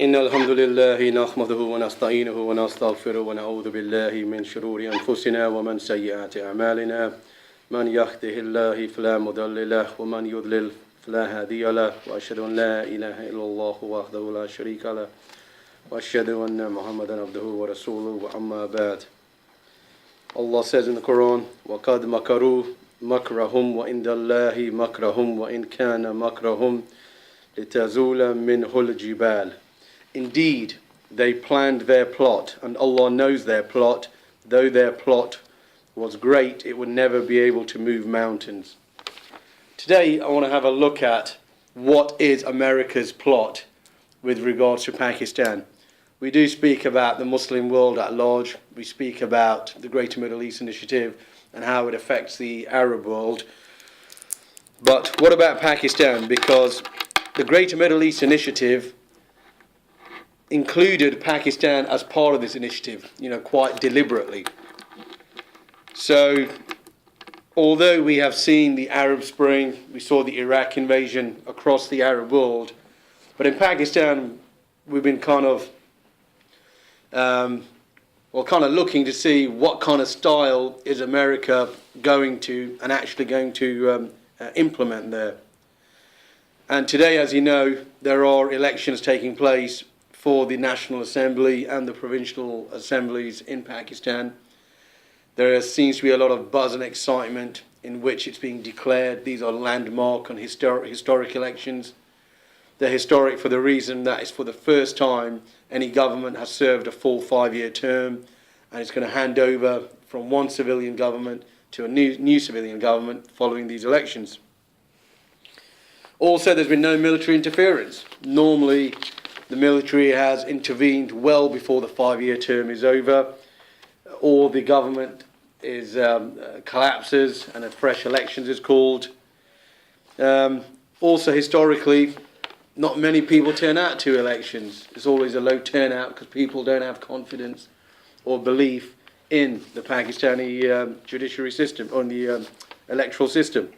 إن الحمد لله نحمده ونستعينه ونستغفره ونعوذ بالله من شرور أنفسنا ومن سيئات أعمالنا من يهده الله فلا مضل له ومن يضلل فلا هادي له وأشهد أن لا إله إلا الله وحده لا شريك له وأشهد أن محمدا عبده ورسوله وأما بعد. Allah says in the Quran, وَقَدْ مَكَرُوا مَكْرَهُمْ وَإِنْدَ اللَّهِ مَكْرَهُمْ وَإِنْ كَانَ مَكْرَهُمْ لِتَزُولَ مِنْهُ الْجِبَالِ. Indeed, they planned their plot, and Allah knows their plot. Though their plot was great, it would never be able to move mountains. Today, I want to have a look at what is America's plot with regards to Pakistan. We do speak about the Muslim world at large. We speak about the Greater Middle East Initiative and how it affects the Arab world. But what about Pakistan? Because the Greater Middle East Initiative included Pakistan as part of this initiative, quite deliberately. So, although we have seen the Arab Spring, we saw the Iraq invasion across the Arab world, but in Pakistan, we've been kind of looking to see what kind of style is America going to and actually going to implement there. And today, as you know, there are elections taking place for the National Assembly and the Provincial Assemblies in Pakistan. There seems to be a lot of buzz and excitement in which it's being declared these are landmark and historic elections. They're historic for the reason that it's for the first time any government has served a full 5-year term, and it's going to hand over from one civilian government to a new civilian government following these elections. Also, there's been no military interference. Normally, the military has intervened well before the 5-year term is over, or the government is collapses and a fresh elections is called. Also, historically, not many people turn out to elections. There's always a low turnout because people don't have confidence or belief in the Pakistani judiciary system, or in the electoral system.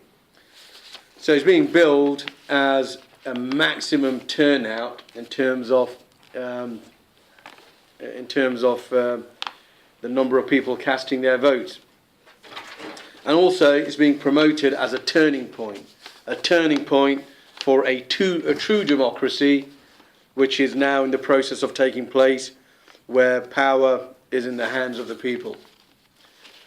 So it's being billed as a maximum turnout in terms of the number of people casting their votes, and also it's being promoted as a turning point for a true democracy, which is now in the process of taking place, where power is in the hands of the people.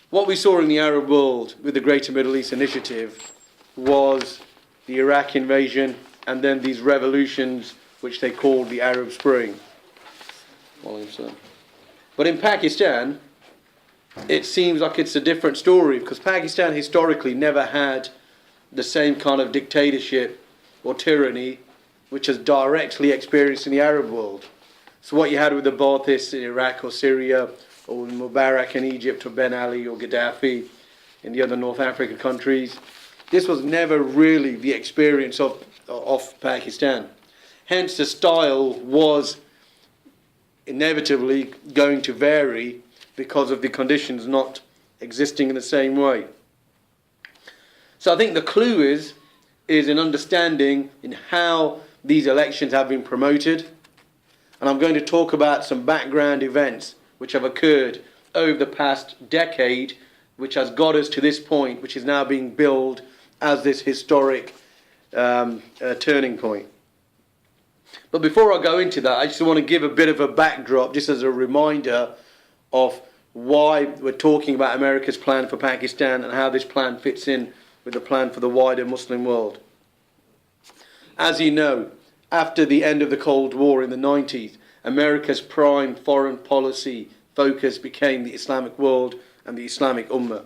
What we saw in the Arab world with the Greater Middle East Initiative was the Iraq invasion, and then these revolutions which they called the Arab Spring. But in Pakistan, it seems like it's a different story, because Pakistan historically never had the same kind of dictatorship or tyranny which has directly experienced in the Arab world. So what you had with the Baathists in Iraq or Syria, or Mubarak in Egypt, or Ben Ali or Gaddafi in the other North African countries, this was never really the experience of Pakistan. Hence the style was inevitably going to vary because of the conditions not existing in the same way. So I think the clue is in understanding in how these elections have been promoted, and I'm going to talk about some background events which have occurred over the past decade, which has got us to this point, which is now being billed as this historic turning point. But before I go into that, I just want to give a bit of a backdrop, just as a reminder of why we're talking about America's plan for Pakistan and how this plan fits in with the plan for the wider Muslim world. As you know, after the end of the Cold War in the 90s, America's prime foreign policy focus became the Islamic world and the Islamic Ummah.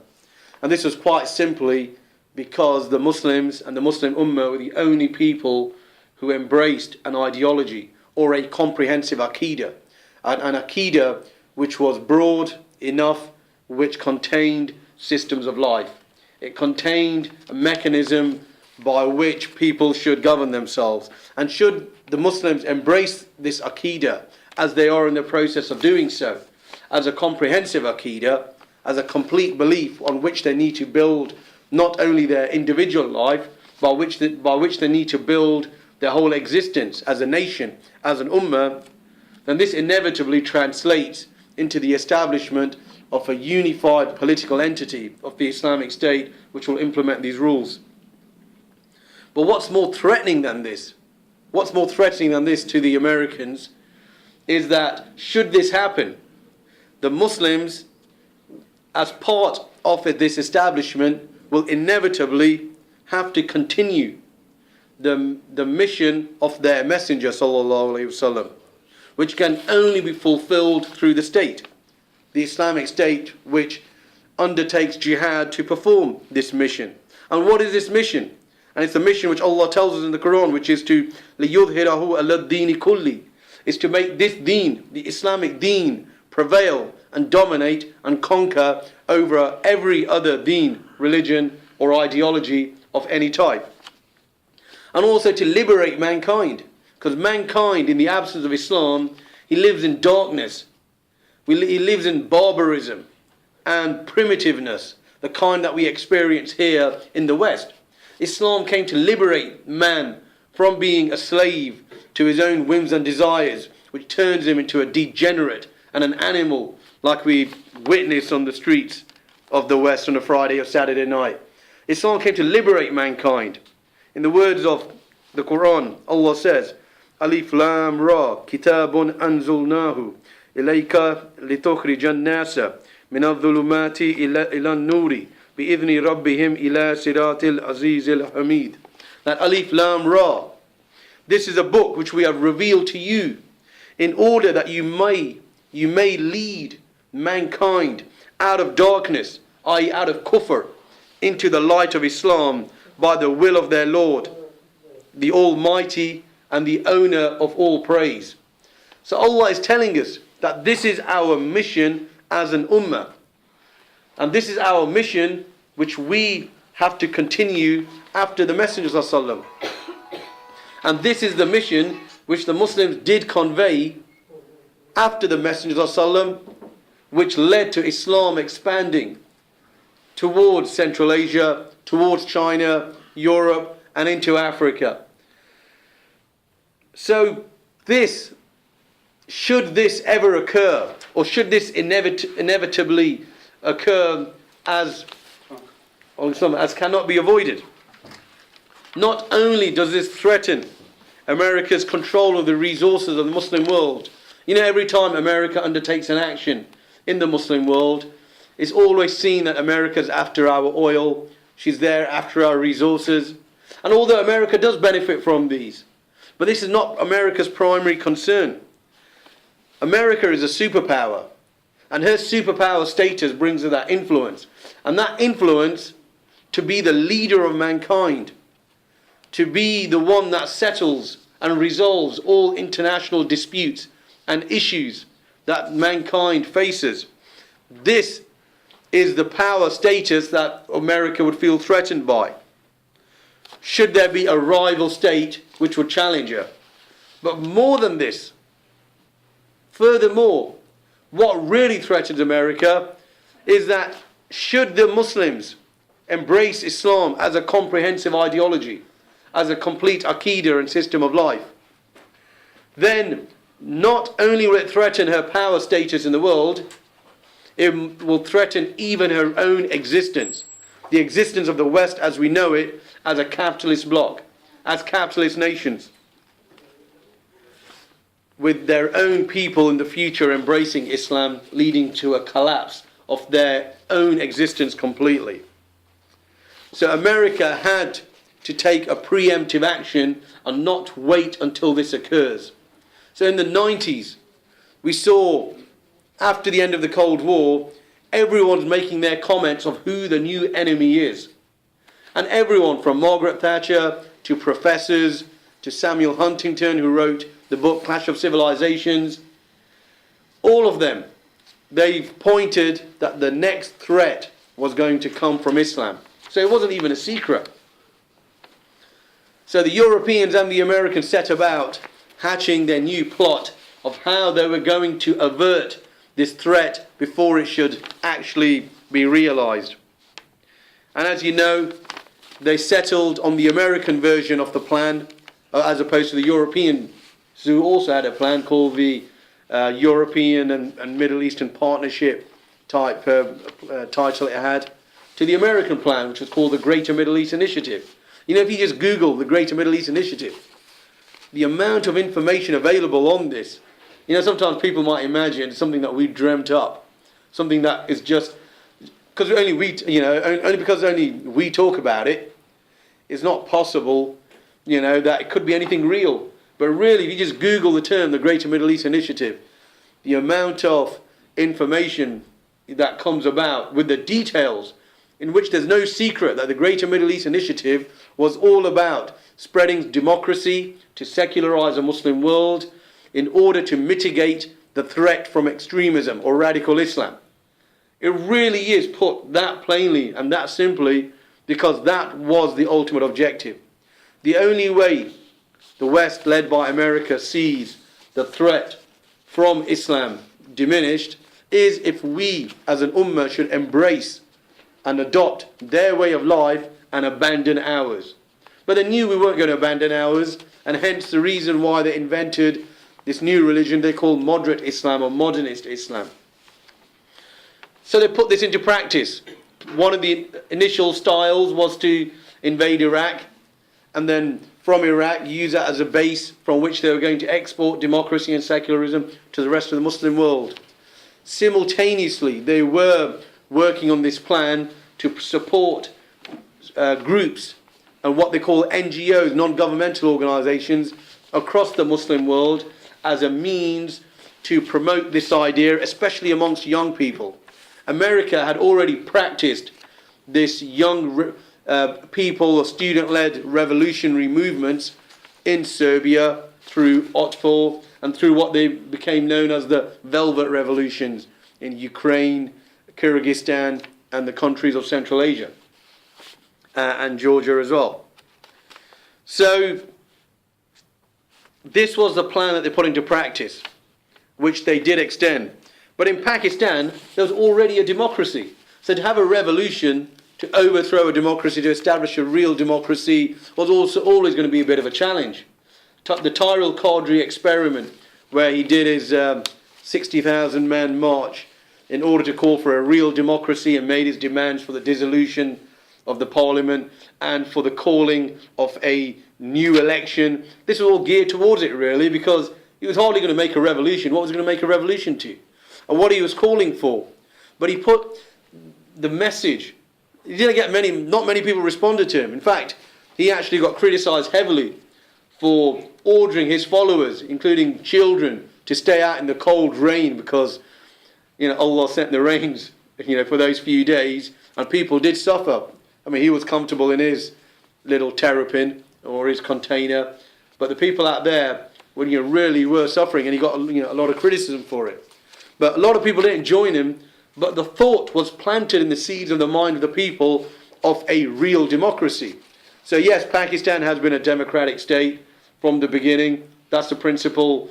And this was quite simply because the Muslims and the Muslim Ummah were the only people who embraced an ideology or a comprehensive Aqidah. An Aqidah which was broad enough, which contained systems of life. It contained a mechanism by which people should govern themselves. And should the Muslims embrace this Aqidah, as they are in the process of doing so, as a comprehensive Aqidah, as a complete belief on which they need to build not only their individual life, by which they need to build their whole existence as a nation, as an ummah, then this inevitably translates into the establishment of a unified political entity of the Islamic State which will implement these rules. But what's more threatening than this? What's more threatening than this to the Americans is that should this happen, the Muslims, as part of this establishment, will inevitably have to continue the mission of their Messenger sallallahu alaihi wasallam, which can only be fulfilled through the state, the Islamic State, which undertakes jihad to perform this mission. And what is this mission? And it's the mission which Allah tells us in the Quran, which is to لِيُظْهِرَهُ عَلَى الدِّينِ كُلِّهِ, is to make this deen, the Islamic deen, prevail and dominate and conquer over every other deen, religion or ideology of any type. And also to liberate mankind, because mankind, in the absence of Islam, he lives in darkness. He lives in barbarism and primitiveness, the kind that we experience here in the West. Islam came to liberate man from being a slave to his own whims and desires, which turns him into a degenerate and an animal, like we witness on the streets of the West on a Friday or Saturday night. Islam came to liberate mankind. In the words of the Quran, Allah says, Alif Lam Ra, Kitabun Anzulnahu, Ilayka litukhrijan nasa, min al-dhulumati ila nuri, bi'idhni rabbihim ila siratil azizil hamid. That Alif Lam Ra, this is a book which we have revealed to you in order that you may lead mankind out of darkness, i.e. out of kufr, into the light of Islam by the will of their Lord, the Almighty and the owner of all praise. So Allah is telling us that this is our mission as an ummah. And this is our mission which we have to continue after the Messenger ﷺ. And this is the mission which the Muslims did convey after the Messenger ﷺ, which led to Islam expanding towards Central Asia, towards China, Europe, and into Africa. So this, should this ever occur, or should this inevitably occur as cannot be avoided, not only does this threaten America's control of the resources of the Muslim world. You know, every time America undertakes an action in the Muslim world, it's always seen that America's after our oil, she's there after our resources. And although America does benefit from these, but this is not America's primary concern. America is a superpower, and her superpower status brings her that influence. And that influence to be the leader of mankind, to be the one that settles and resolves all international disputes and issues that mankind faces. This is the power status that America would feel threatened by, should there be a rival state which would challenge her. But more than this, furthermore, what really threatens America is that should the Muslims embrace Islam as a comprehensive ideology, as a complete Aqidah and system of life, then not only will it threaten her power status in the world, it will threaten even her own existence, the existence of the West as we know it, as a capitalist bloc, as capitalist nations, with their own people in the future embracing Islam, leading to a collapse of their own existence completely. So America had to take a preemptive action and not wait until this occurs. So in the 90s, we saw, after the end of the Cold War, everyone's making their comments of who the new enemy is. And everyone from Margaret Thatcher to professors to Samuel Huntington, who wrote the book Clash of Civilizations, all of them, they've pointed that the next threat was going to come from Islam. So it wasn't even a secret. So the Europeans and the Americans set about hatching their new plot of how they were going to avert this threat before it should actually be realized. And as you know, they settled on the American version of the plan as opposed to the European, who also had a plan called the European and Middle Eastern Partnership type title it had, to the American plan, which was called the Greater Middle East Initiative. You know, if you just Google the Greater Middle East Initiative, the amount of information available on this, you know, sometimes people might imagine something that we dreamt up, something that is just, because only we talk about it, it's not possible, you know, that it could be anything real. But really, if you just Google the term, the Greater Middle East Initiative, the amount of information that comes about with the details, in which there's no secret that the Greater Middle East Initiative was all about spreading democracy to secularize the Muslim world in order to mitigate the threat from extremism or radical Islam. It really is put that plainly and that simply because that was the ultimate objective. The only way the West, led by America, sees the threat from Islam diminished is if we as an ummah should embrace and adopt their way of life and abandon ours. But they knew we weren't going to abandon ours, and hence the reason why they invented this new religion they call moderate Islam or modernist Islam. So they put this into practice. One of the initial styles was to invade Iraq, and then from Iraq use that as a base from which they were going to export democracy and secularism to the rest of the Muslim world. Simultaneously, they were working on this plan to support groups and what they call NGOs, non-governmental organizations, across the Muslim world as a means to promote this idea, especially amongst young people. America had already practiced this young people or student-led revolutionary movements in Serbia through Otpor and through what they became known as the Velvet Revolutions in Ukraine, Kyrgyzstan and the countries of Central Asia and Georgia as well. So this was the plan that they put into practice, which they did extend. But in Pakistan, there was already a democracy. So to have a revolution, to overthrow a democracy, to establish a real democracy, was also always going to be a bit of a challenge. The Tyrell Qadri experiment, where he did his 60,000 man march in order to call for a real democracy and made his demands for the dissolution of the parliament and for the calling of a new election. This was all geared towards it really, because he was hardly going to make a revolution. What was he going to make a revolution to? And what he was calling for. But he put the message. He didn't get not many people responded to him. In fact, he actually got criticized heavily for ordering his followers, including children, to stay out in the cold rain because, Allah sent the rains, for those few days, and people did suffer. I mean, he was comfortable in his little terrapin or his container, but the people out there really were suffering, and he got a lot of criticism for it. But a lot of people didn't join him, but the thought was planted in the seeds of the mind of the people of a real democracy. So yes, Pakistan has been a democratic state from the beginning. That's the principle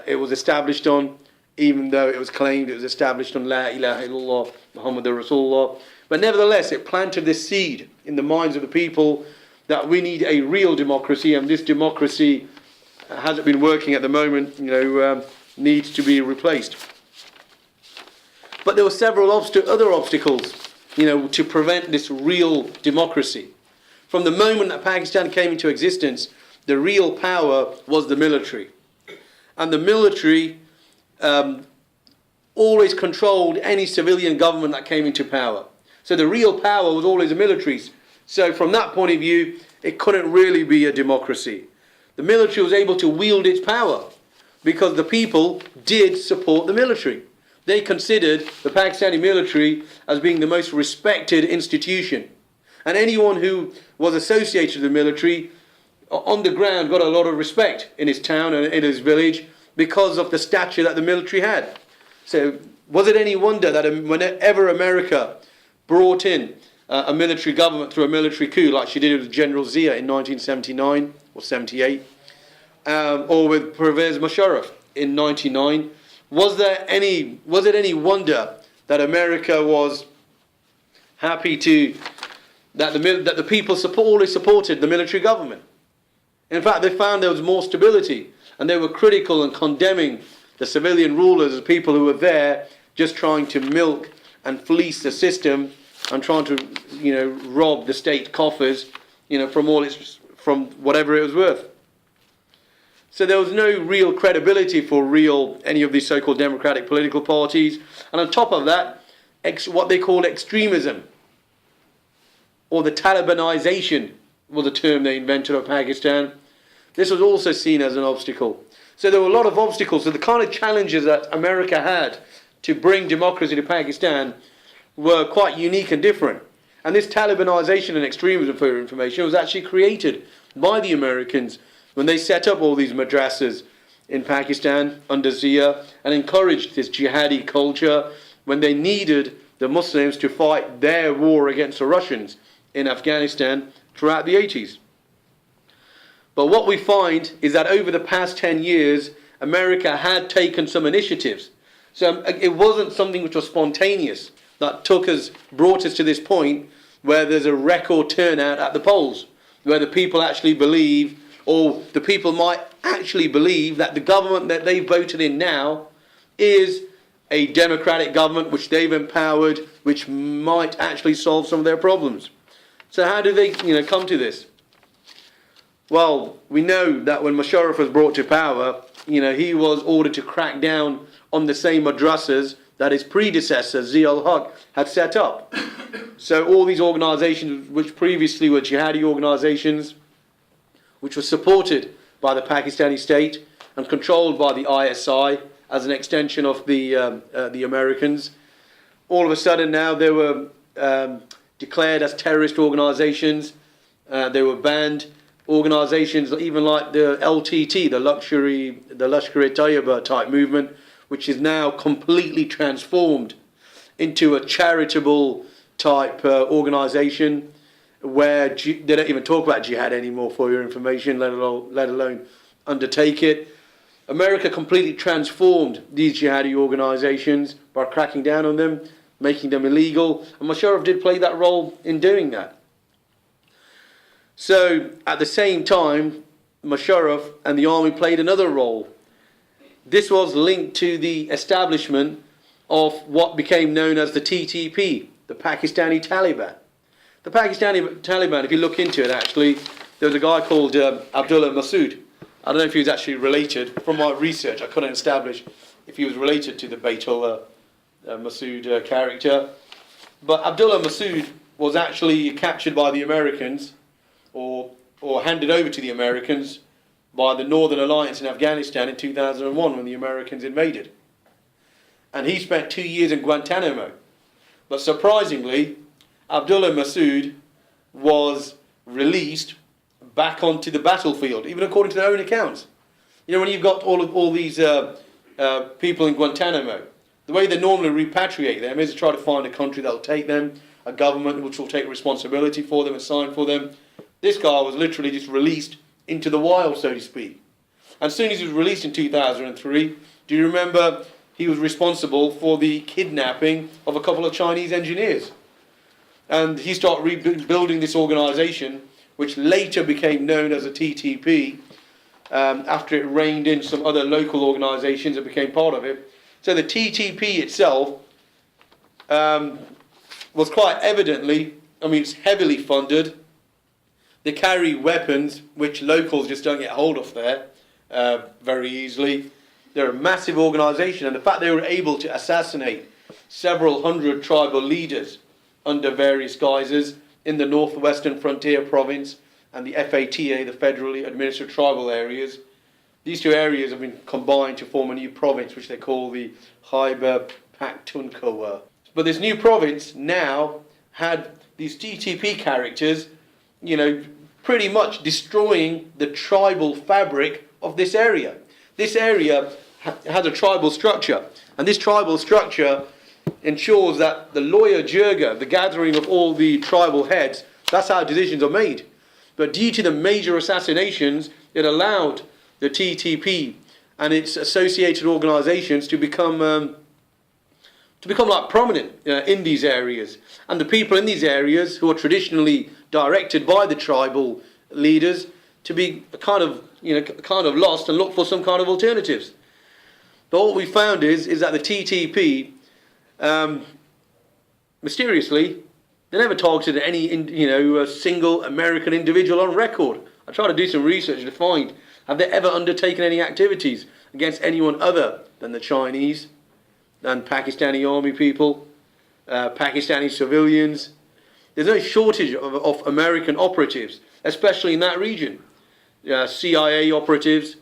it was established on, even though it was claimed it was established on La ilaha illallah Muhammadur Rasulullah. But nevertheless, it planted this seed in the minds of the people that we need a real democracy, and this democracy hasn't been working at the moment, needs to be replaced. But there were several other obstacles, to prevent this real democracy. From the moment that Pakistan came into existence, the real power was the military. And the military always controlled any civilian government that came into power. So the real power was always the military's. So from that point of view, it couldn't really be a democracy. The military was able to wield its power because the people did support the military. They considered the Pakistani military as being the most respected institution. And anyone who was associated with the military on the ground got a lot of respect in his town and in his village because of the stature that the military had. So was it any wonder that whenever America brought in a military government through a military coup, like she did with General Zia in 1979 or 78, or with Pervez Musharraf in 99, was it any wonder that America was happy that the people always supported the military government? In fact, they found there was more stability, and they were critical and condemning The civilian rulers are people who are there just trying to milk and fleece the system and trying to, rob the state coffers, from whatever it was worth. So there was no real credibility for any of these so-called democratic political parties. And on top of that, what they called extremism, or the Talibanization was a term they invented of Pakistan. This was also seen as an obstacle. So there were a lot of obstacles. So the kind of challenges that America had to bring democracy to Pakistan were quite unique and different. And this Talibanization and extremism, for your information, was actually created by the Americans when they set up all these madrasas in Pakistan under Zia and encouraged this jihadi culture when they needed the Muslims to fight their war against the Russians in Afghanistan throughout the 80s. But what we find is that over the past 10 years, America had taken some initiatives. So it wasn't something which was spontaneous that brought us to this point where there's a record turnout at the polls, where the people actually believe, or the people might actually believe, that the government that they voted in now is a democratic government which they've empowered, which might actually solve some of their problems. So how do they, come to this? Well, we know that when Musharraf was brought to power, he was ordered to crack down on the same madrasas that his predecessor, Zia-ul-Haq, had set up. So all these organisations, which previously were jihadi organisations, which were supported by the Pakistani state and controlled by the ISI as an extension of the Americans, all of a sudden now they were declared as terrorist organisations. They were banned. Organisations even like the LTT, the Lashkar-e-Taiba type movement, which is now completely transformed into a charitable type organisation where they don't even talk about jihad anymore, for your information, let alone undertake it. America completely transformed these jihadi organisations by cracking down on them, making them illegal, and Musharraf did play that role in doing that. So at the same time, Musharraf and the army played another role. This was linked to the establishment of what became known as the TTP, the Pakistani Taliban. The Pakistani Taliban, if you look into it actually, there was a guy called Abdullah Masood. I don't know if he was actually related. From my research, I couldn't establish if he was related to the Baitul Masood character. But Abdullah Masood was actually captured by the Americans, or handed over to the Americans by the Northern Alliance in Afghanistan in 2001 when the Americans invaded. And he spent 2 years in Guantanamo. But surprisingly, Abdullah Masood was released back onto the battlefield, even according to their own accounts. When you've got all these people in Guantanamo, the way they normally repatriate them is to try to find a country that will take them, a government which will take responsibility for them and sign for them. This guy was literally just released into the wild, so to speak. And as soon as he was released in 2003, do you remember he was responsible for the kidnapping of a couple of Chinese engineers? And he started rebuilding this organisation, which later became known as a TTP, after it reined in some other local organisations that became part of it. So the TTP itself was quite evidently, it's heavily funded. They carry weapons which locals just don't get hold of there very easily. They're a massive organisation, and the fact they were able to assassinate several hundred tribal leaders under various guises in the northwestern frontier province and the FATA, the federally administered tribal areas. These two areas have been combined to form a new province, which they call the Khyber Pakhtunkhwa. But this new province now had these TTP characters, pretty much destroying the tribal fabric of this area. This area has a tribal structure, and this tribal structure ensures that the Loya Jirga, the gathering of all the tribal heads, that's how decisions are made. But due to the major assassinations, it allowed the TTP and its associated organisations to become like prominent in these areas. And the people in these areas, who are traditionally directed by the tribal leaders, to be kind of lost and look for some kind of alternatives. But what we found is that the TTP, mysteriously, they never targeted any, a single American individual on record. I tried to do some research to find, have they ever undertaken any activities against anyone other than the Chinese, than Pakistani army people, Pakistani civilians? There's no shortage of American operatives, especially in that region. CIA operatives,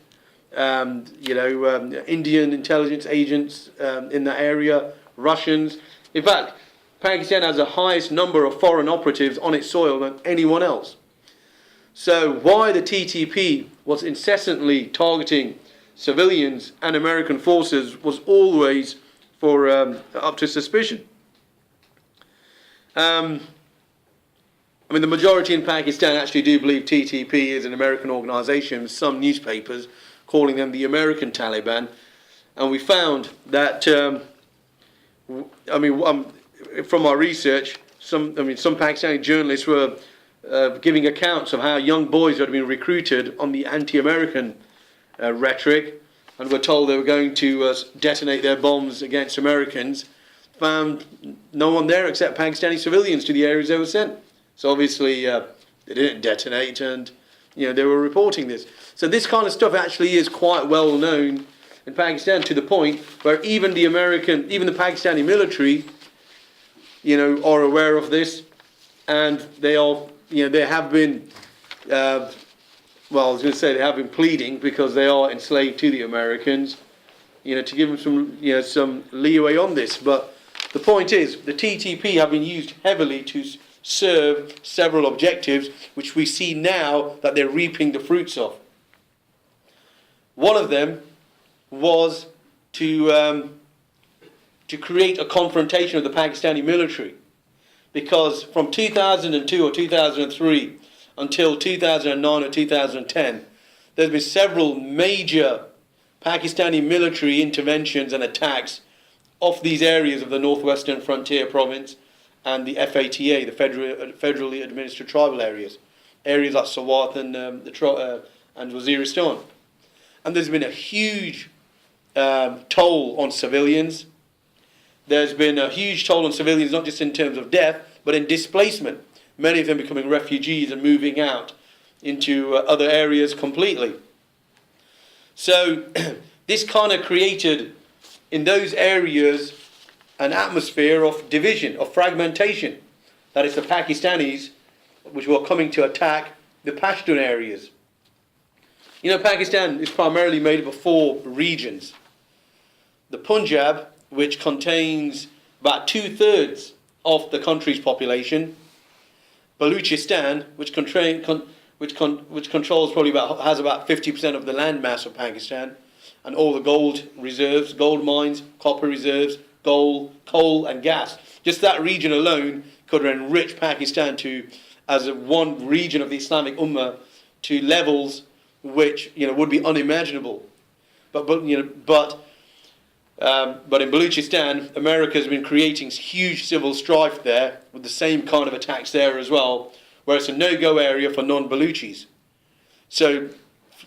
Indian intelligence agents in that area, Russians. In fact, Pakistan has the highest number of foreign operatives on its soil than anyone else. So why the TTP was incessantly targeting civilians and American forces was always up to suspicion. The majority in Pakistan actually do believe TTP is an American organisation, some newspapers calling them the American Taliban. And we found that, from our research, some Pakistani journalists were giving accounts of how young boys had been recruited on the anti-American rhetoric and were told they were going to detonate their bombs against Americans. Found no one there except Pakistani civilians to the areas they were sent. So obviously they didn't detonate, and they were reporting this. So this kind of stuff actually is quite well known in Pakistan, to the point where even the Pakistani military, are aware of this, and they are, they have been, they have been pleading, because they are enslaved to the Americans, to give them some leeway on this. But the point is, the TTP have been used heavily to serve several objectives, which we see now that they're reaping the fruits of. One of them was to create a confrontation of the Pakistani military, because from 2002 or 2003 until 2009 or 2010, there's been several major Pakistani military interventions and attacks off these areas of the northwestern frontier province and the FATA, the federally administered tribal areas like Swat and Waziristan. And there's been a huge toll on civilians. There's been a huge toll on civilians, not just in terms of death, but in displacement. Many of them becoming refugees and moving out into other areas completely. So this kind of created in those areas an atmosphere of division, of fragmentation. That is, the Pakistanis, which were coming to attack the Pashtun areas. Pakistan is primarily made up of 4 regions. The Punjab, which contains about 2/3 of the country's population. Balochistan, which controls has about 50% of the land mass of Pakistan, and all the gold reserves, gold mines, copper reserves, gold, coal and gas. Just that region alone could enrich Pakistan as one region of the Islamic Ummah to levels which would be unimaginable. But in Balochistan, America has been creating huge civil strife there, with the same kind of attacks there as well, where it's a no-go area for non-Balochis. So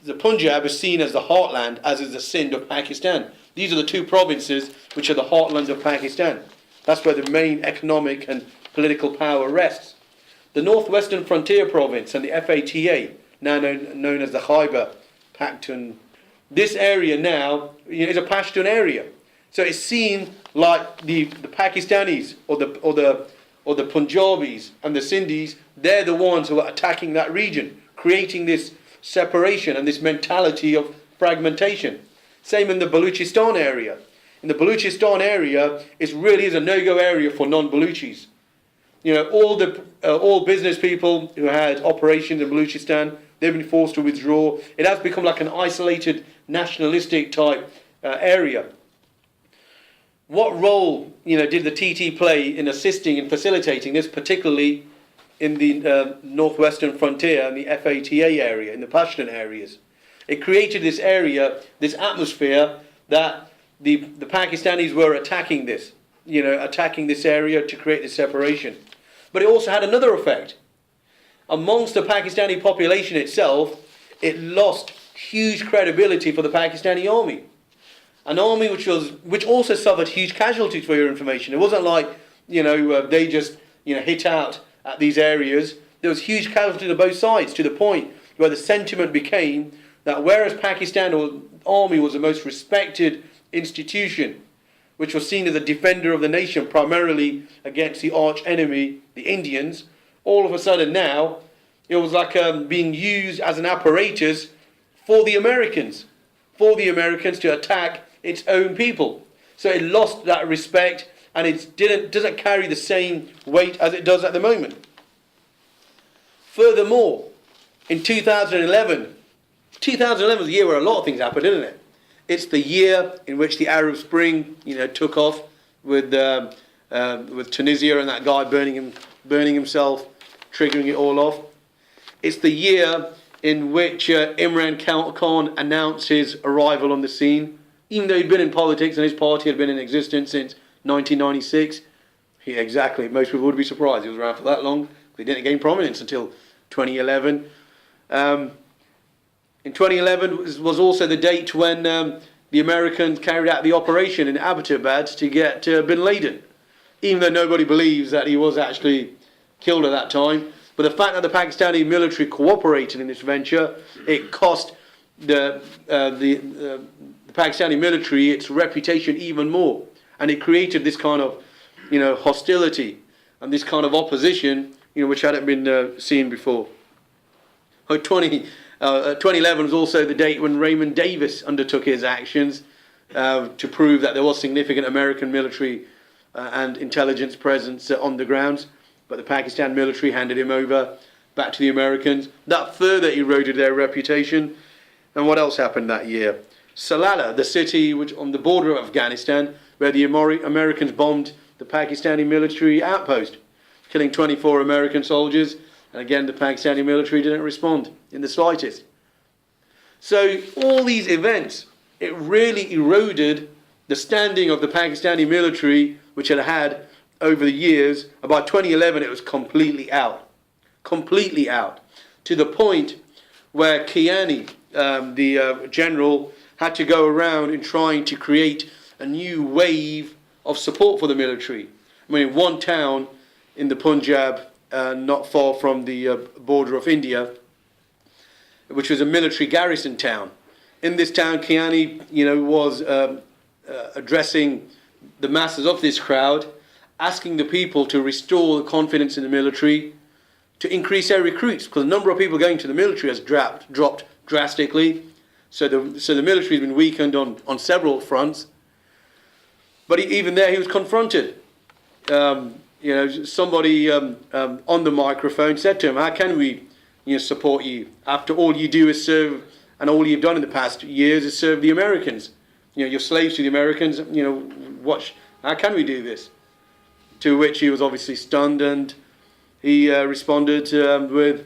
the Punjab is seen as the heartland, as is the Sindh of Pakistan. These are the 2 provinces which are the heartland of Pakistan. That's where the main economic and political power rests. The northwestern frontier province and the FATA, now known as the Khyber Pakhtunkhwa, this area now is a Pashtun area. So it's seen like the Pakistanis or the Punjabis and the Sindhis. They're the ones who are attacking that region, creating this separation and this mentality of fragmentation. Same in the Balochistan area. In the Balochistan area, it really is a no-go area for non-Balochis. All business people who had operations in Balochistan, they've been forced to withdraw. It has become like an isolated, nationalistic type area. What role, did the TT play in assisting and facilitating this, particularly in the northwestern frontier and the FATA area, in the Pashtun areas? It created this area, this atmosphere that the Pakistanis were attacking this area to create this separation. But it also had another effect. Amongst the Pakistani population itself, it lost huge credibility for the Pakistani army. an army which also suffered huge casualties, for your information. It wasn't like, they just, hit out at these areas. There was huge casualties on both sides, to the point where the sentiment became that whereas Pakistan army was the most respected institution, which was seen as a defender of the nation primarily against the arch enemy, the Indians, all of a sudden now it was like being used as an apparatus for the Americans to attack its own people. So it lost that respect, and it doesn't carry the same weight as it does at the moment. Furthermore, in 2011 was a year where a lot of things happened, isn't it? It's the year in which the Arab Spring, took off with Tunisia and that guy burning himself, triggering it all off. It's the year in which Imran Khan announced his arrival on the scene, even though he'd been in politics and his party had been in existence since 1996. Exactly, most people would be surprised he was around for that long. He didn't gain prominence until 2011. In 2011 was also the date when the Americans carried out the operation in Abbottabad to get bin Laden, even though nobody believes that he was actually killed at that time. But the fact that the Pakistani military cooperated in this venture, it cost the Pakistani military its reputation even more, and it created this kind of hostility and this kind of opposition which hadn't been seen before. 2011 was also the date when Raymond Davis undertook his actions to prove that there was significant American military and intelligence presence on the grounds, but the Pakistan military handed him over back to the Americans. That further eroded their reputation. And what else happened that year? Salalah, the city which on the border of Afghanistan, where the Americans bombed the Pakistani military outpost, killing 24 American soldiers. And again, the Pakistani military didn't respond in the slightest. So all these events, it really eroded the standing of the Pakistani military, which it had over the years. By 2011, it was completely out, to the point where Kiani, the general, had to go around in trying to create a new wave of support for the military. I mean, one town in the Punjab, not far from the border of India, which was a military garrison town. In this town, Kiani, was addressing the masses of this crowd, asking the people to restore the confidence in the military, to increase their recruits, because the number of people going to the military has dropped drastically. So the military has been weakened on several fronts. But even there, he was confronted. Somebody on the microphone said to him, "How can we, support you after all you do is serve, and all you've done in the past years is serve the Americans? You're slaves to the Americans. How can we do this?" To which he was obviously stunned, and he responded with,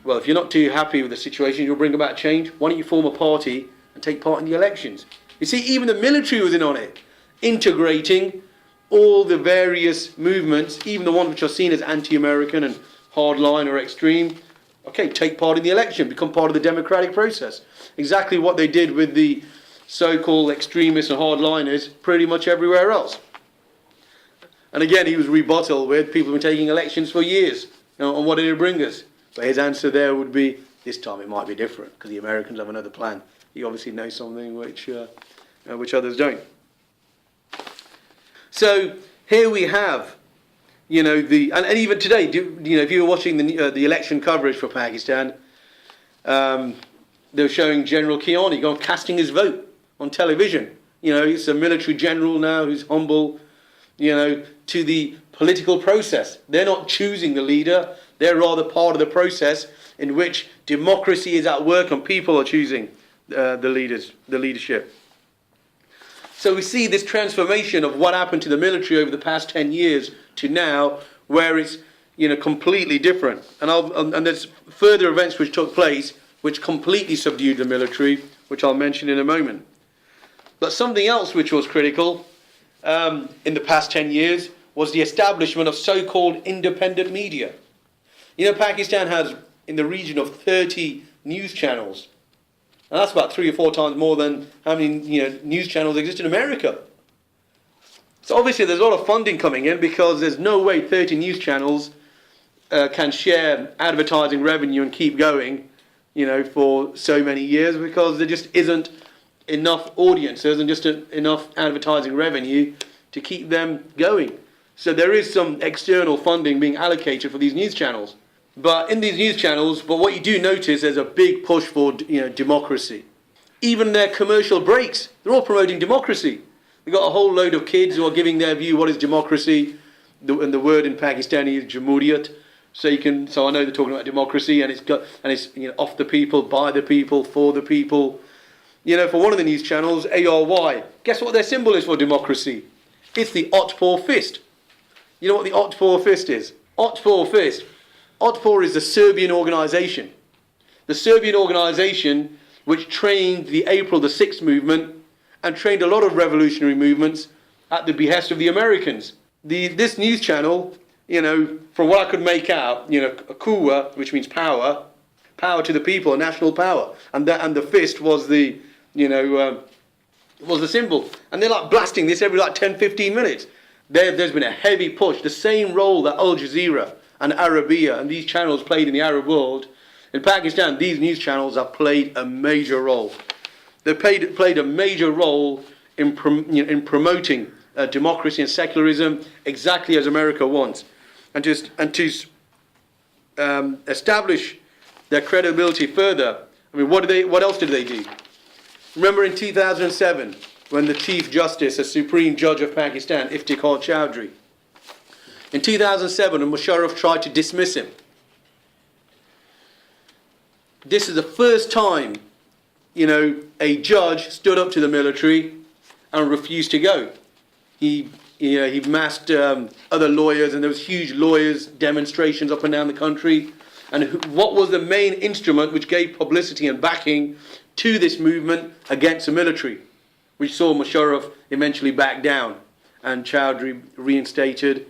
"Well, if you're not too happy with the situation, you'll bring about change. Why don't you form a party and take part in the elections?" You see, even the military was in on it, integrating all the various movements, even the ones which are seen as anti-American and hardline or extreme. Okay, take part in the election, become part of the democratic process. Exactly what they did with the so-called extremists and hardliners pretty much everywhere else. And again, he was rebutted with, people have been taking elections for years, and what did it bring us? But his answer there would be, this time it might be different, because the Americans have another plan. He obviously knows something which others don't. So here we have, and even today, if you were watching the election coverage for Pakistan, they were showing General Kiani casting his vote on television. He's a military general now who's humble, to the political process. They're not choosing the leader, they're rather part of the process in which democracy is at work and people are choosing the leadership. So we see this transformation of what happened to the military over the past 10 years to now, where it's completely different. And there's further events which took place which completely subdued the military, which I'll mention in a moment. But something else which was critical in the past 10 years was the establishment of so-called independent media. Pakistan has in the region of 30 news channels. And that's about 3 or 4 times more than how many news channels exist in America. So obviously there's a lot of funding coming in, because there's no way 30 news channels can share advertising revenue and keep going, for so many years, because there just isn't enough audiences and just enough advertising revenue to keep them going. So there is some external funding being allocated for these news channels. But in these news channels, what you do notice, there's a big push for democracy. Even their commercial breaks, they're all promoting democracy. They've got a whole load of kids who are giving their view what is democracy, and the word in Pakistani is jamhuriyat. So I know they're talking about democracy, and it's off the people, by the people, for the people. For one of the news channels, ARY, guess what their symbol is for democracy? It's the Otpor fist. You know what the Otpor fist is? Otpor fist. Otpor is the Serbian organisation. The Serbian organisation which trained the April the 6th movement and trained a lot of revolutionary movements at the behest of the Americans. This news channel, from what I could make out, Kuwa, which means power to the people, national power, and the fist was the symbol. And they're like blasting this every 10, 15 minutes. There's been a heavy push. The same role that Al Jazeera and Arabiya and these channels played in the Arab world, in Pakistan, these news channels have played a major role. They've played a major role in promoting democracy and secularism, exactly as America wants, and to establish their credibility further. I mean, what else did they do? Remember in 2007, when the Chief Justice, a Supreme Judge of Pakistan, Iftikhar Chowdhury, in 2007, when Musharraf tried to dismiss him, this is the first time, a judge stood up to the military and refused to go. He massed other lawyers, and there was huge lawyers demonstrations up and down the country. And what was the main instrument which gave publicity and backing to this movement against the military, which saw Musharraf eventually back down and Chowdhury reinstated,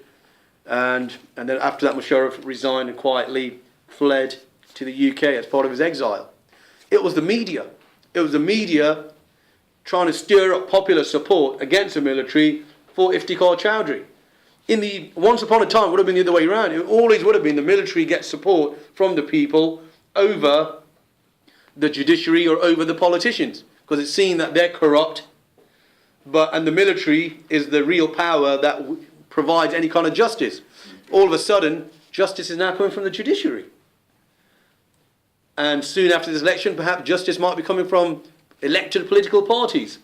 and then after that Musharraf resigned and quietly fled to the UK as part of his exile. It was the media. It was the media trying to stir up popular support against the military for Iftikhar Chowdhury. Once upon a time, it would have been the other way around. It always would have been the military gets support from the people over the judiciary or over the politicians, because it's seen that they're corrupt, and the military is the real power that provides any kind of justice. All of a sudden, justice is now coming from the judiciary. And soon after this election, perhaps justice might be coming from elected political parties.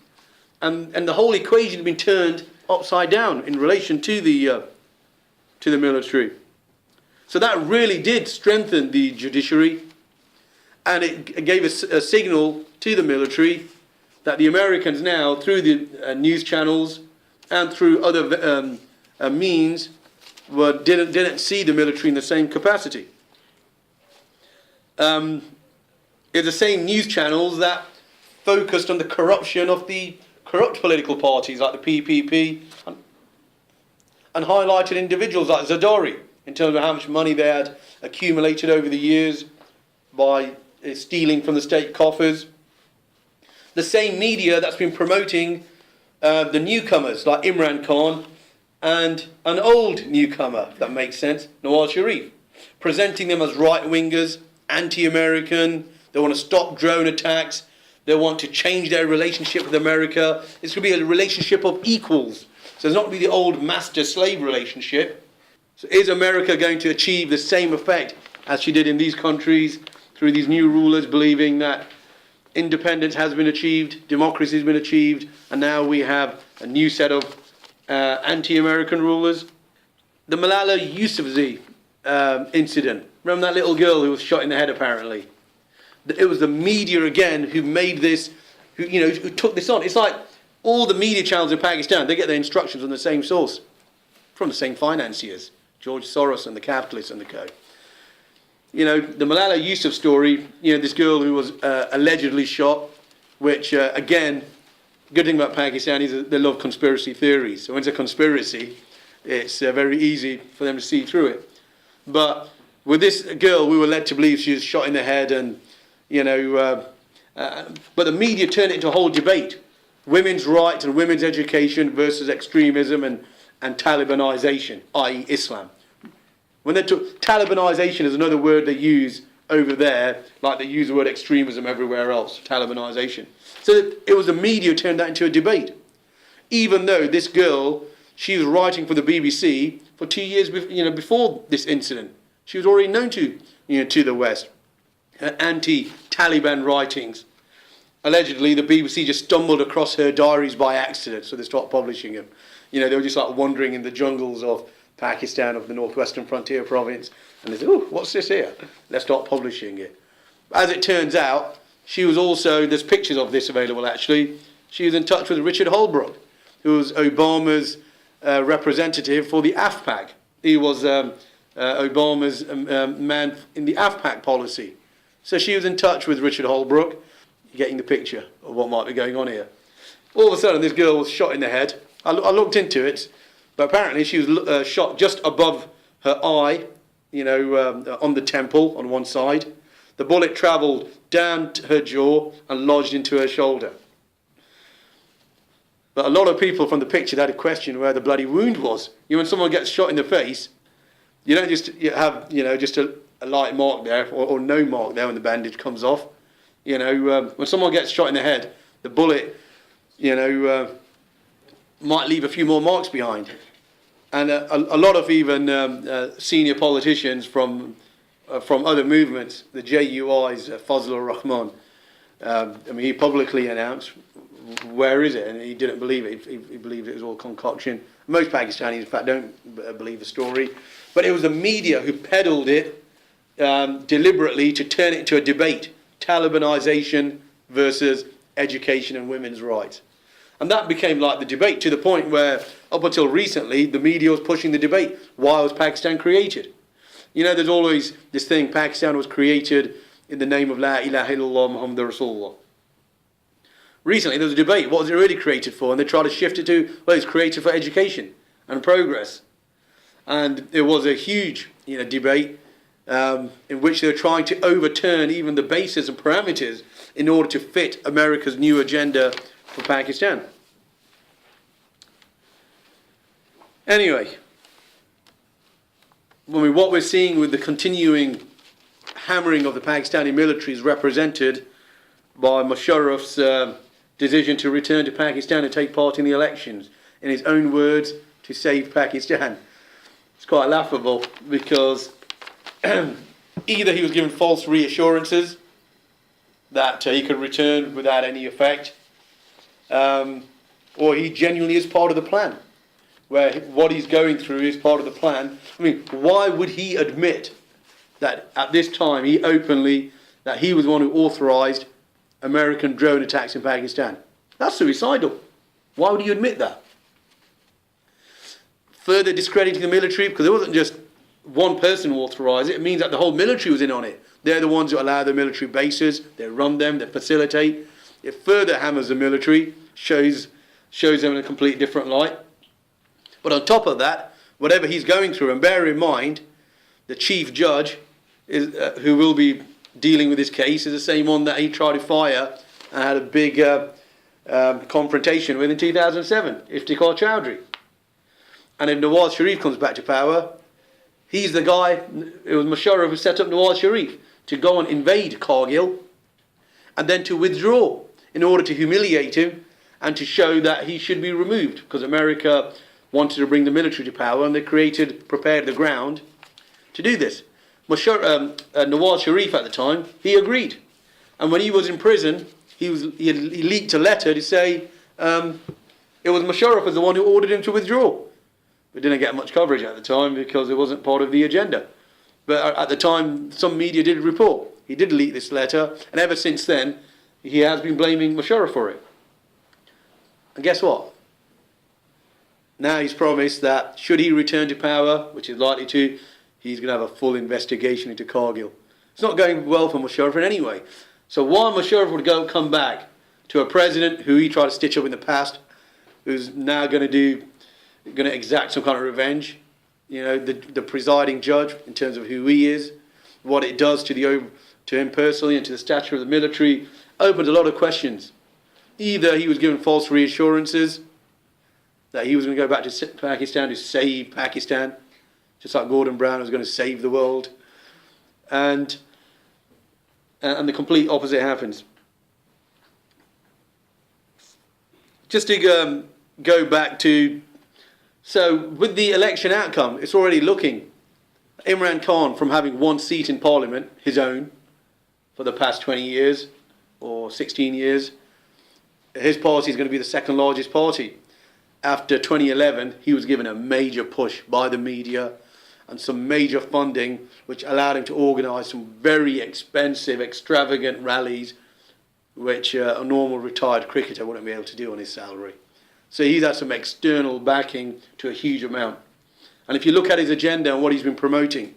And the whole equation has been turned upside down in relation to the military. So that really did strengthen the judiciary, and it gave a signal to the military that the Americans now, through the news channels and through other means, didn't see the military in the same capacity. It's the same news channels that focused on the corruption of the corrupt political parties like the PPP and highlighted individuals like Zardari in terms of how much money they had accumulated over the years by stealing from the state coffers. The same media that's been promoting the newcomers like Imran Khan and an old newcomer, if that makes sense, Nawaz Sharif, presenting them as right-wingers, anti-American. They want to stop drone attacks. They want to change their relationship with America. It's going to be a relationship of equals. So it's not going to be the old master-slave relationship. So is America going to achieve the same effect as she did in these countries through these new rulers believing that independence has been achieved, democracy has been achieved, and now we have a new set of anti-American rulers? The Malala Yousafzai incident. Remember that little girl who was shot in the head apparently? It was the media again who made this, who took this on. It's like all the media channels in Pakistan, they get their instructions from the same source, from the same financiers, George Soros and the capitalists and the co. The Malala Yousafzai story, this girl who was allegedly shot, which, again, good thing about Pakistanis is they love conspiracy theories. So when it's a conspiracy, it's very easy for them to see through it. But with this girl, we were led to believe she was shot in the head, and But the media turned it into a whole debate. Women's rights and women's education versus extremism and Talibanization, i.e. Islam. When they took Talibanization is another word they use over there, like they use the word extremism everywhere else, Talibanization. So it was the media turned that into a debate. Even though this girl, she was writing for the BBC for 2 years before this incident. She was already known to the West. Her anti-Taliban writings. Allegedly, the BBC just stumbled across her diaries by accident, so they started publishing them. They were just like wandering in the jungles of Pakistan, of the northwestern frontier province, and they said, "Oh, what's this here? Let's start publishing it." As it turns out, she was also, there's pictures of this available actually, she was in touch with Richard Holbrooke, who was Obama's representative for the AFPAC. He was Obama's man in the AFPAC policy. So she was in touch with Richard Holbrooke, getting the picture of what might be going on here. All of a sudden, this girl was shot in the head. I looked into it, but apparently she was shot just above her eye, on the temple on one side. The bullet travelled down to her jaw and lodged into her shoulder. But a lot of people from the picture had a question where the bloody wound was. When someone gets shot in the face, you don't just have, just a light mark there or no mark there when the bandage comes off. When someone gets shot in the head, the bullet, might leave a few more marks behind. And a lot of even senior politicians from other movements, the JUI's Fazlur Rahman, he publicly announced, where is it? And he didn't believe it. He believed it was all concoction. Most Pakistanis, in fact, don't believe the story. But it was the media who peddled it deliberately to turn it into a debate. Talibanization versus education and women's rights. And that became like the debate, to the point where, up until recently, the media was pushing the debate. Why was Pakistan created? There's always this thing, Pakistan was created in the name of La ilaha illallah Muhammadur Rasulullah. Recently, there was a debate. What was it really created for? And they tried to shift it to, well, it's created for education and progress. And it was a huge debate in which they were trying to overturn even the basis and parameters in order to fit America's new agenda for Pakistan. Anyway, what we're seeing with the continuing hammering of the Pakistani military is represented by Musharraf's decision to return to Pakistan and take part in the elections. In his own words, to save Pakistan. It's quite laughable because either he was given false reassurances that he could return without any effect, or he genuinely is part of the plan, where what he's going through is part of the plan. Why would he admit that at this time he openly, that he was the one who authorised American drone attacks in Pakistan? That's suicidal. Why would he admit that? Further discrediting the military, because it wasn't just one person who authorised it. It means that the whole military was in on it. They're the ones who allow the military bases, they run them, they facilitate. It further hammers the military, shows them in a completely different light. But on top of that, whatever he's going through, and bear in mind, the chief judge is, who will be dealing with this case is the same one that he tried to fire and had a big confrontation with in 2007, Iftikhar Chowdhury. And if Nawaz Sharif comes back to power, he's the guy, it was Musharraf who set up Nawaz Sharif to go and invade Kargil and then to withdraw in order to humiliate him and to show that he should be removed, because America wanted to bring the military to power and they prepared the ground to do this. Nawaz Sharif at the time, he agreed. And when he was in prison, he leaked a letter to say it was Musharraf as the one who ordered him to withdraw. It didn't get much coverage at the time because it wasn't part of the agenda. But at the time, some media did report. He did leak this letter, and ever since then, he has been blaming Musharraf for it. And guess what? Now he's promised that should he return to power, which is likely to, he's going to have a full investigation into Kargil. It's not going well for Musharraf in any way. So why Musharraf would come back to a president who he tried to stitch up in the past, who's now going to exact some kind of revenge, the presiding judge in terms of who he is, what it does to him personally and to the stature of the military opened a lot of questions. Either he was given false reassurances that he was going to go back to Pakistan to save Pakistan, just like Gordon Brown was going to save the world, and the complete opposite happens. Just to go back to, so with the election outcome, it's already looking, Imran Khan, from having one seat in Parliament, his own, for the past 20 years or 16 years, his party is going to be the second largest party. After 2011, he was given a major push by the media and some major funding, which allowed him to organise some very expensive, extravagant rallies, which a normal retired cricketer wouldn't be able to do on his salary. So he's had some external backing to a huge amount. And if you look at his agenda and what he's been promoting,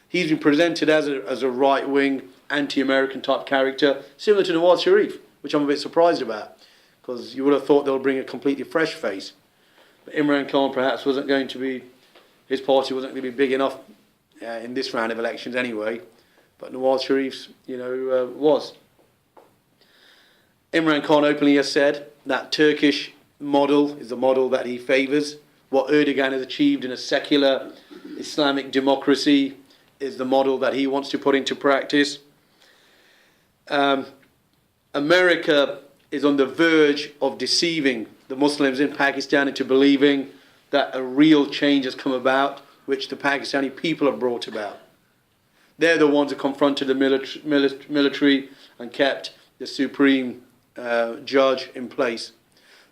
he's been presented as a right-wing, anti-American type character, similar to Nawaz Sharif, which I'm a bit surprised about, because you would have thought they'll bring a completely fresh face. But Imran Khan perhaps wasn't going to be, his party wasn't going to be big enough in this round of elections anyway, but Nawaz Sharif's, was. Imran Khan openly has said that Turkish model is the model that he favours. What Erdogan has achieved in a secular Islamic democracy is the model that he wants to put into practice. America is on the verge of deceiving the Muslims in Pakistan into believing that a real change has come about, which the Pakistani people have brought about. They're the ones who confronted the military and kept the supreme judge in place.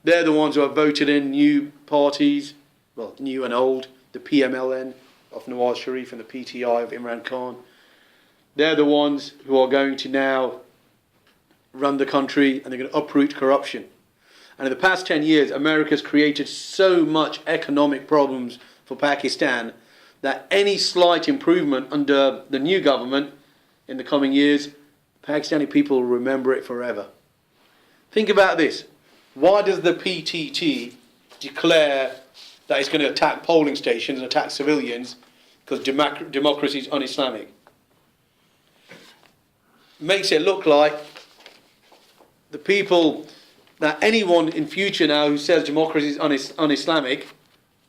They're the ones who have voted in new parties, well, new and old, the PMLN of Nawaz Sharif and the PTI of Imran Khan. They're the ones who are going to now run the country, and they're going to uproot corruption. And in the past 10 years, America's created so much economic problems for Pakistan that any slight improvement under the new government in the coming years, Pakistani people will remember it forever. Think about this. Why does the PTT declare that it's going to attack polling stations and attack civilians? Because democracy is un-Islamic. Makes it look like the people, that anyone in future now who says democracy is un-Islamic,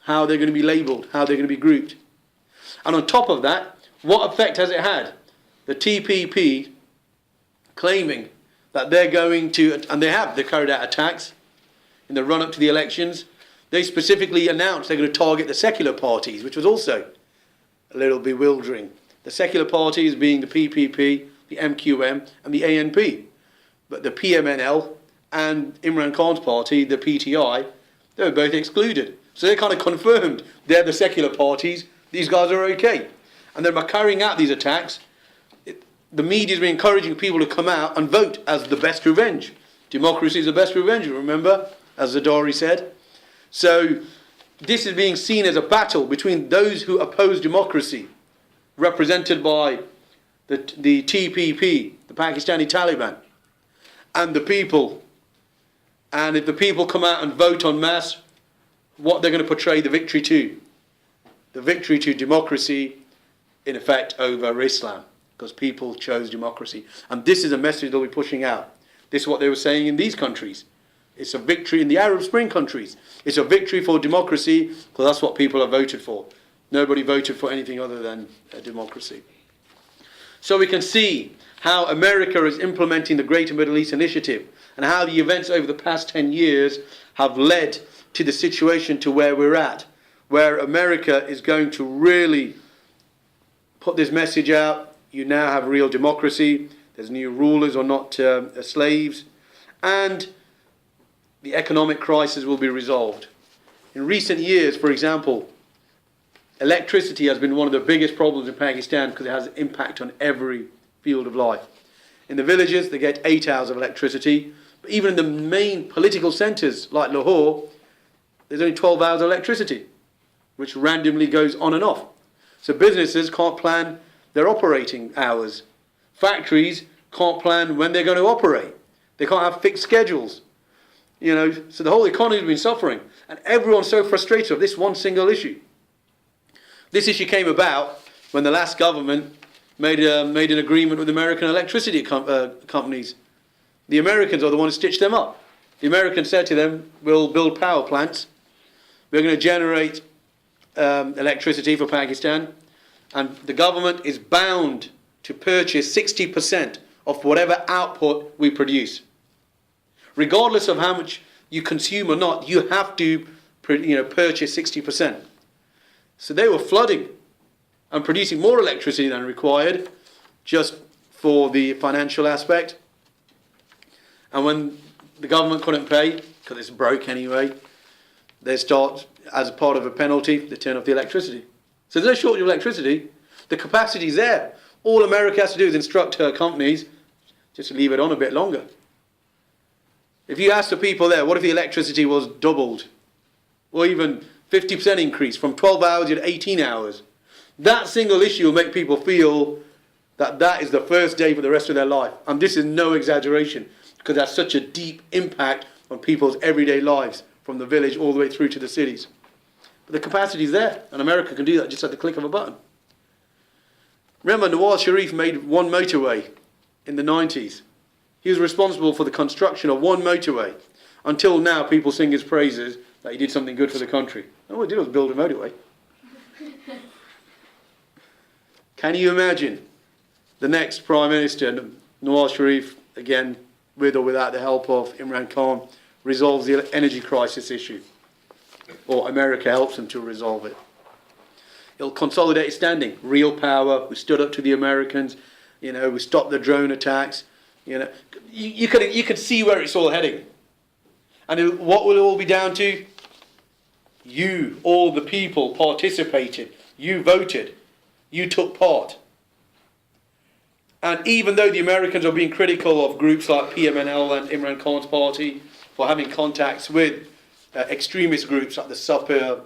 how they're going to be labelled, how they're going to be grouped. And on top of that, what effect has it had? The TPP claiming that they're going to, and they carried out attacks in the run-up to the elections. They specifically announced they're going to target the secular parties, which was also a little bewildering. The secular parties being the PPP, the MQM, and the ANP. But the PMNL and Imran Khan's party, the PTI, they were both excluded. So they kind of confirmed they're the secular parties, these guys are okay. And then by carrying out these attacks, the media's been encouraging people to come out and vote as the best revenge. Democracy is the best revenge, remember, as Zardari said. So this is being seen as a battle between those who oppose democracy, represented by the TPP, the Pakistani Taliban, and the people. And if the people come out and vote en masse, what they're going to portray the victory to? The victory to democracy, in effect, over Islam, because people chose democracy. And this is a message they'll be pushing out. This is what they were saying in these countries. It's a victory in the Arab Spring countries. It's a victory for democracy, because that's what people have voted for. Nobody voted for anything other than democracy. So we can see how America is implementing the Greater Middle East Initiative, and how the events over the past 10 years have led to the situation to where we're at, where America is going to really put this message out. You now have real democracy. There's new rulers or not slaves. And the economic crisis will be resolved. In recent years, for example, electricity has been one of the biggest problems in Pakistan because it has an impact on every field of life. In the villages, they get 8 hours of electricity. But even in the main political centres like Lahore, there's only 12 hours of electricity, which randomly goes on and off. So businesses can't plan their operating hours. Factories can't plan when they're going to operate. They can't have fixed schedules. So the whole economy has been suffering. And everyone's so frustrated with this one single issue. This issue came about when the last government made an agreement with American electricity companies The Americans are the ones who stitched them up. The Americans said to them, we'll build power plants, we're going to generate electricity for Pakistan, and the government is bound to purchase 60% of whatever output we produce. Regardless of how much you consume or not, you have to purchase 60%. So they were flooding and producing more electricity than required, just for the financial aspect. And when the government couldn't pay, because it's broke anyway, they start, as part of a penalty, they turn off the electricity. So there's no shortage of electricity. The capacity is there. All America has to do is instruct her companies just to leave it on a bit longer. If you ask the people there, what if the electricity was doubled? Or even 50% increase from 12 hours to 18 hours? That single issue will make people feel that that is the first day for the rest of their life. And this is no exaggeration, because that's such a deep impact on people's everyday lives, from the village all the way through to the cities. But the capacity is there, and America can do that just at the click of a button. Remember, Nawaz Sharif made one motorway in the 90s. He was responsible for the construction of one motorway. Until now, people sing his praises that he did something good for the country. All he did was build a motorway. Can you imagine the next Prime Minister, Nawaz Sharif, again, with or without the help of Imran Khan, resolves the energy crisis issue? Or America helps them to resolve it. It'll consolidate its standing. Real power. We stood up to the Americans. We stopped the drone attacks. You could see where it's all heading. And what will it all be down to? You, all the people, participated. You voted. You took part. And even though the Americans are being critical of groups like PMNL and Imran Khan's party for having contacts with extremist groups like the Sabah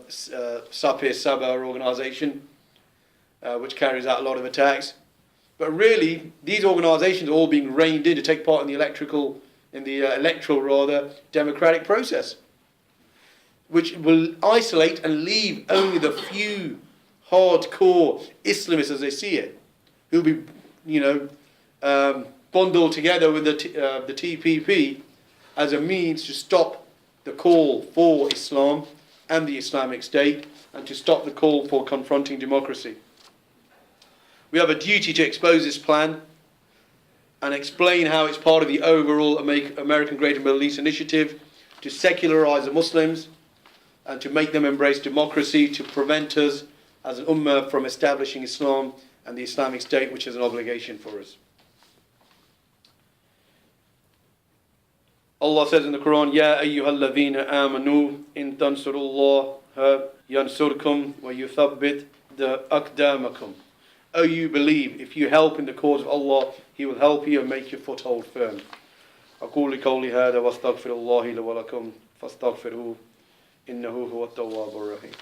organisation, which carries out a lot of attacks. But really, these organisations are all being reined in to take part in the electoral democratic process, which will isolate and leave only the few hardcore Islamists, as they see it, who'll be, bundled together with the TPP as a means to stop the call for Islam and the Islamic State, and to stop the call for confronting democracy. We have a duty to expose this plan and explain how it's part of the overall American Greater Middle East initiative to secularize the Muslims and to make them embrace democracy, to prevent us as an ummah from establishing Islam and the Islamic State, which is an obligation for us. Allah says in the Quran, Ya ayyuhalladhina amanu in tansurullah yansurkum wa yuthabbit aqdamakum. O you believe, if you help in the cause of Allah, He will help you and make your foothold firm. أقول قولي هذا واستغفر الله لي ولكم فاستغفروه إنه هو التواب الرحيم.